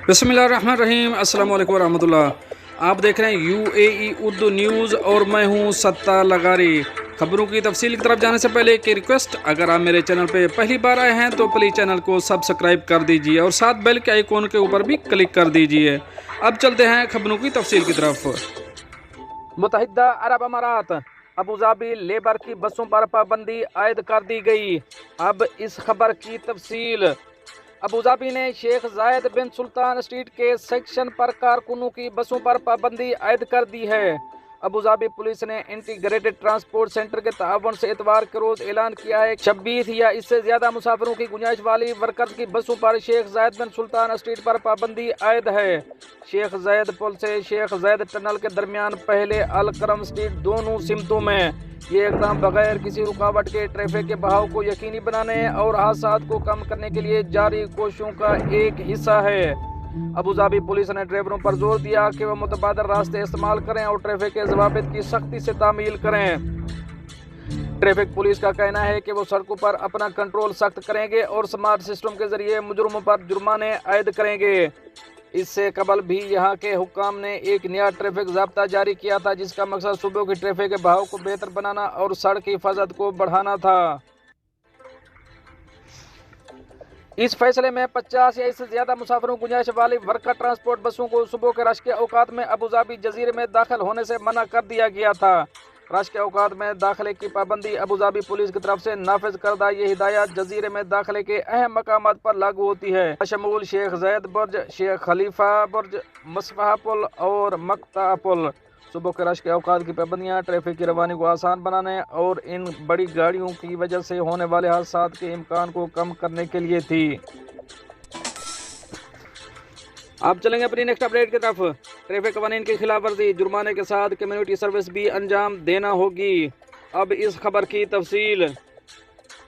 बिस्मिल्लाहिर्रहमानिर्रहीम। अस्सलाम वालेकुम रहमतुल्लाह। आप देख रहे हैं UAE उर्दू न्यूज़ और मैं हूं सत्ता लगारी। खबरों की तफसील की तरफ जाने से पहले एक रिक्वेस्ट, अगर आप मेरे चैनल पे पहली बार आए हैं तो प्लीज़ चैनल को सब्सक्राइब कर दीजिए और साथ बेल के आइकॉन के ऊपर भी क्लिक कर दीजिए। अब चलते हैं खबरों की तफसील की तरफ। मुत्तहिदा अरब अमारात अबूधाबी लेबर की बसों पर पाबंदी आयद कर दी गई। अब इस खबर की तफसील। अबूधाबी ने शेख जायद बिन सुल्तान स्ट्रीट के सेक्शन पर कारकुनों की बसों पर पाबंदी आयद कर दी है। अबूधाबी पुलिस ने इंटीग्रेटेड ट्रांसपोर्ट सेंटर के तावन से इतवार के रोज ऐलान किया है 26 या इससे ज्यादा मुसाफिरों की गुंजाइश वाली वर्कर्स की बसों पर शेख जायद बिन सुल्तान स्ट्रीट पर पाबंदी आयद है। शेख जायद पुल से शेख जायद टनल के दरमियान पहले अल करम स्ट्रीट दोनों सिमतों में ये इकदाम बगैर किसी रुकावट के ट्रैफिक के बहाव को यकीनी बनाने और हादसात को कम करने के लिए जारी कोशिशों का एक हिस्सा है। अबूधाबी पुलिस ने ड्राइवरों पर जोर दिया कि वह मुतबादल रास्ते इस्तेमाल करें और ट्रैफिक के ज़वाबित की सख्ती से तामील करें। ट्रैफिक पुलिस का कहना है कि वो सड़कों पर अपना कंट्रोल सख्त करेंगे और स्मार्ट सिस्टम के जरिए मुजरमों पर जुर्माने आयद करेंगे। इससे कबल भी यहाँ के हुक्काम ने एक नया ट्रैफिक ज़ाब्ता जारी किया था, जिसका मकसद सुबह की ट्रैफिक के बहाव को बेहतर बनाना और सड़क की हिफाजत को बढ़ाना था। इस फैसले में 50 या इससे ज्यादा मुसाफिरों की गुंजाइश वाली वर्कर ट्रांसपोर्ट बसों को सुबह के रश के औकात में अबूधाबी जजीरे में दाखिल होने से मना कर दिया गया था। रश के औकात में दाखिले की पाबंदी अबूधाबी पुलिस की तरफ से नाफिज करदा ये हिदायत जजीरे में दाखिले के अहम मकामात पर लागू होती है, शमूल शेख जायद बुर्ज, शेख खलीफा बुर्ज, मसफा पुल और मक्ता पुल। सुबह के रश के औकात की पाबंदियाँ ट्रैफिक की रवानी को आसान बनाने और इन बड़ी गाड़ियों की वजह से होने वाले हादसात के इम्कान को कम करने के लिए थी। आप चलेंगे अपनी नेक्स्ट अपडेट की तरफ। ट्रैफिक कवानीन की खिलाफ वर्जी जुर्माने के साथ कम्युनिटी सर्विस भी अंजाम देना होगी। अब इस खबर की तफसील।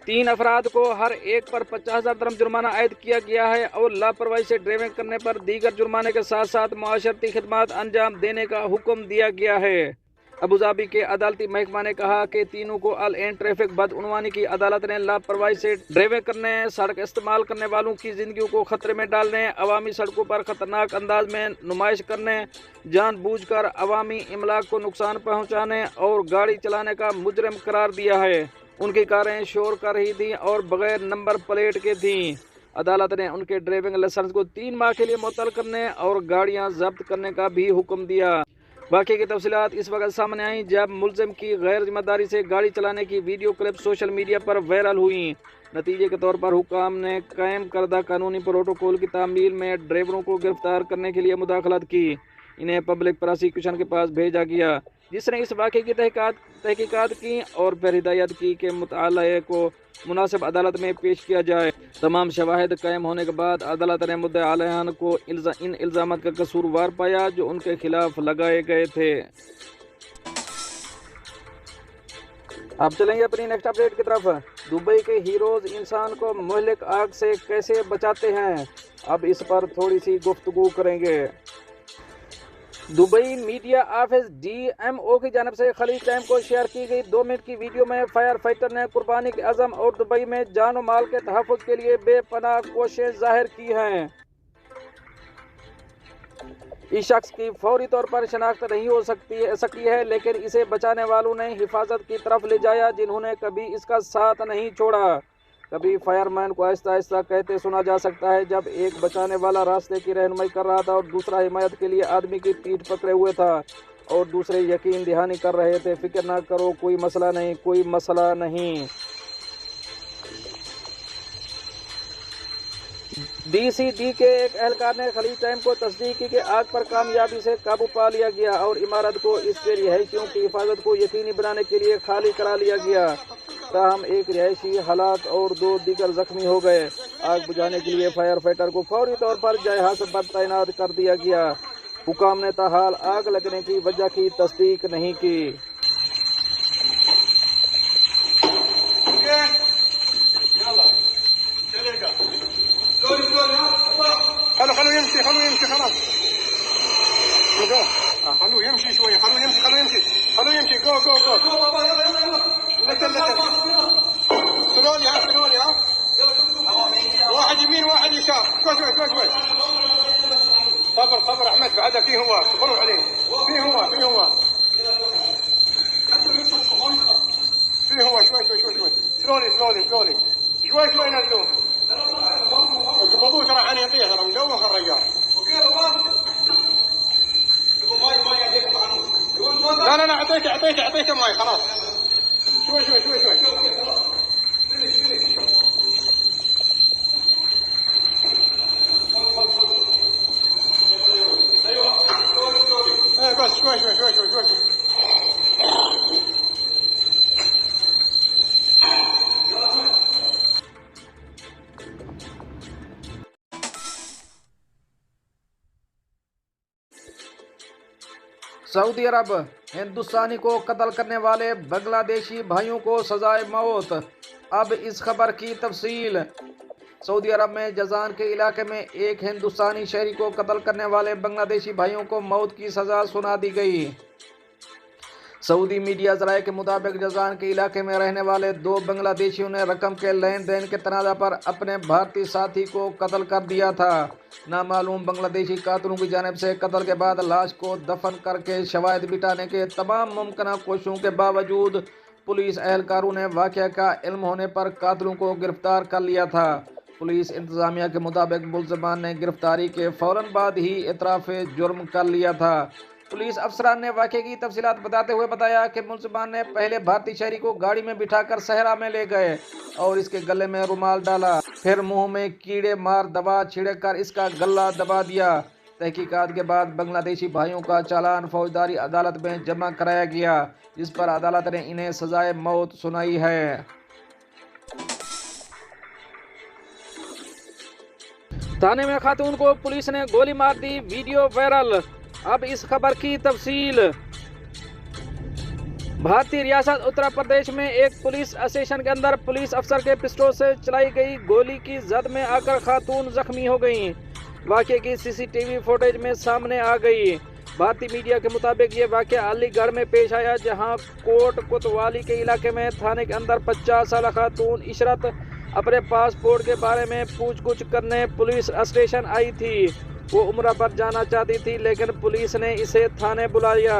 3 अफराद को हर एक पर 50,000 दिरहम जुर्माना आयद किया गया है और लापरवाही से ड्राइविंग करने पर दीगर जुर्माने के साथ साथ मुआशरती खिदमात अंजाम देने का हुक्म दिया गया है। अबूधाबी के अदालती महकमा ने कहा कि तीनों को अल एन ट्रैफिक बदउनवानी की अदालत ने लापरवाही से ड्राइविंग करने, सड़क इस्तेमाल करने वालों की जिंदगी को खतरे में डालने, अवामी सड़कों पर खतरनाक अंदाज में नुमाइश करने, जानबूझकर अवामी इमलाक को नुकसान पहुँचाने और गाड़ी चलाने का मुजरिम करार दिया है। उनकी कारें शोर कर रही थीं और बगैर नंबर प्लेट के थीं। अदालत ने उनके ड्राइविंग लाइसेंस को 3 माह के लिए मुअत्तल करने और गाड़ियां जब्त करने का भी हुक्म दिया। वाक़े की तफसीलात इस वक्त सामने आई जब मुलजिम की गैर जिम्मेदारी से गाड़ी चलाने की वीडियो क्लिप सोशल मीडिया पर वायरल हुई। नतीजे के तौर पर हुक्काम ने कायम करदा कानूनी प्रोटोकॉल की तामील में ड्राइवरों को गिरफ्तार करने के लिए मुदाखलत की। इन्हें पब्लिक प्रोसिक्यूशन के पास भेजा गया, जिसने इस वाक़े की तहकीकात की और फिर हिदायत की कि मुतअल्लिक़ को मुनासिब अदालत में पेश किया जाए। तमाम शवाहिद कायम होने के बाद अदालत ने मुद्दा अलैन को इन इल्ज़ामात का कसूरवार पाया जो उनके खिलाफ लगाए गए थे। अब चलेंगे अपनी नेक्स्ट अपडेट की तरफ। दुबई के हीरोज इंसान को मुहलिक आग से कैसे बचाते हैं, अब इस पर थोड़ी सी गुफ्तगू करेंगे। दुबई मीडिया ऑफिस DMO की जानिब से खलीज टाइम को शेयर की गई 2 मिनट की वीडियो में फायर फाइटर ने कुर्बानी के अज़म और दुबई में जान और माल के तहफ़्फ़ुज़ के लिए बेपनाह कोशिश जाहिर की हैं। इस शख्स की फौरी तौर पर शनाख्त नहीं हो सकती है, लेकिन इसे बचाने वालों ने हिफाजत की तरफ ले जाया, जिन्होंने कभी इसका साथ नहीं छोड़ा। कभी फायरमैन को आहिस्ता आहिस्ता कहते सुना जा सकता है जब एक बचाने वाला रास्ते की रहनुमाई कर रहा था और दूसरा हिमायत के लिए आदमी की पीठ पकड़े हुए था और दूसरे यकीन दहानी कर रहे थे, फिक्र ना करो, कोई मसला नहीं, कोई मसला नहीं। DCD के एक एहलकार ने खलीज टाइम को तस्दीक की कि आग पर कामयाबी से काबू पा लिया गया और इमारत को इसके रिहायशियों की हिफाजत को यकीनी बनाने के लिए खाली करा लिया गया। ताहम एक रिहायशी हलाक और 2 दीगर जख्मी हो गए। आग बुझाने के लिए फायर फाइटर को फौरी तौर पर जहाज पर तैनात कर दिया गया। हुकाम ने ताहाल आग लगने की वजह की तस्दीक नहीं की। خلوه يمشي خلاص خلوه يمشي شويه خلوه يمشي جو سلولي ها واحد يمين واحد يسار شوي صبر صبر احمد بعدها فيه هو صبروا عليه فيه هو فيه هو فيه هو شوي شوي شوي شوي سلولي سلولي سلولي شوي شوي نزلوه قبضوه ترى عن يطيح ترى مدوخ الرجال لا لا لا اعطيته ماي خلاص شوي شوي شوي شوي ايه بس شوي شوي شوي شوي شوي सऊदी अरब हिंदुस्तानी को कत्ल करने वाले बांग्लादेशी भाइयों को सजाए मौत। अब इस खबर की तफसील। सऊदी अरब में जजान के इलाके में एक हिंदुस्तानी शहरी को कत्ल करने वाले बांग्लादेशी भाइयों को मौत की सजा सुना दी गई। सऊदी मीडिया ज़राए के मुताबिक जजान के इलाके में रहने वाले 2 बांग्लादेशियों ने रकम के लेन देन के तनाज़ा पर अपने भारतीय साथी को कत्ल कर दिया था। नामालूम बांग्लादेशी कातिलों की जानिब से कत्ल के बाद लाश को दफन करके शवाहिद बिठाने के तमाम मुमकिन कोशिशों के बावजूद पुलिस एहलकारों ने वाक़या का इल्म होने पर कातिलों को गिरफ्तार कर लिया था। पुलिस इंतज़ामिया के मुताबिक मुल्ज़िमान ने गिरफ्तारी के फ़ौरन बाद ही इतराफ़ जुर्म कर लिया था। पुलिस अफसरान ने वाक़े की तफसीलात बताते हुए बताया कि मुल्ज़िमान ने पहले भारतीय शहरी को गाड़ी में बिठाकर सहरा में ले गए और इसके गले में रुमाल डाला, फिर मुंह में कीड़े मार दवा छिड़क कर इसका गला दबा दिया। तहकीकात के बाद बांग्लादेशी भाइयों का चालान फौजदारी अदालत में जमा कराया गया, जिस पर अदालत ने इन्हें सजाए मौत सुनाई है। थाने में खातून को पुलिस ने गोली मार दी, वीडियो वायरल। अब इस खबर की तफसील। भारतीय रियासत उत्तर प्रदेश में एक पुलिस स्टेशन के अंदर पुलिस अफसर के पिस्टल से चलाई गई गोली की जद में आकर खातून जख्मी हो गई। वाक़े की सीसीटीवी फुटेज में सामने आ गई। भारतीय मीडिया के मुताबिक ये वाक़या अलीगढ़ में पेश आया, जहां कोट कोतवाली के इलाके में थाने के अंदर 50 साल खातून इशरत अपने पासपोर्ट के बारे में पूछ करने पुलिस स्टेशन आई थी। वो उम्रा पर जाना चाहती थी, लेकिन पुलिस ने इसे थाने बुलाया।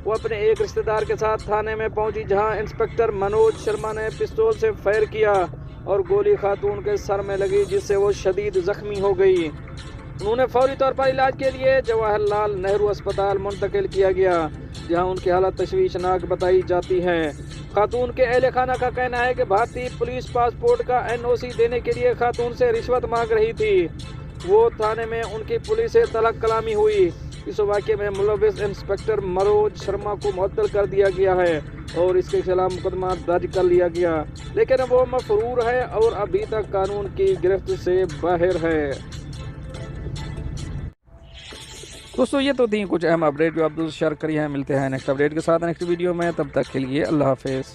वो अपने एक रिश्तेदार के साथ थाने में पहुंची, जहां इंस्पेक्टर मनोज शर्मा ने पिस्तौल से फायर किया और गोली खातून के सर में लगी, जिससे वो शदीद जख्मी हो गई। उन्होंने फौरी तौर पर इलाज के लिए जवाहरलाल नेहरू अस्पताल मुंतकिल किया गया, जहां उनकी हालत तशवीशनाक बताई जाती है। खातून के अहले खाना का कहना है कि भारतीय पुलिस पासपोर्ट का NOC देने के लिए खातून से रिश्वत मांग रही थी। वो थाने में उनकी पुलिस से तलक कलामी हुई। इस वाक़े में मुलविस इंस्पेक्टर मनोज शर्मा को मुअत्तल कर दिया गया है और इसके खिलाफ मुकदमा दर्ज कर लिया गया, लेकिन वो मफरूर है और अभी तक कानून की गिरफ्त से बाहर है। दोस्तों, ये तो थी कुछ अहम अपडेट जो आप दोस्त शेयर करी हैं। मिलते हैं नेक्स्ट अपडेट के साथ नेक्स्ट वीडियो में, तब तक के लिए अल्लाह हाफिज़।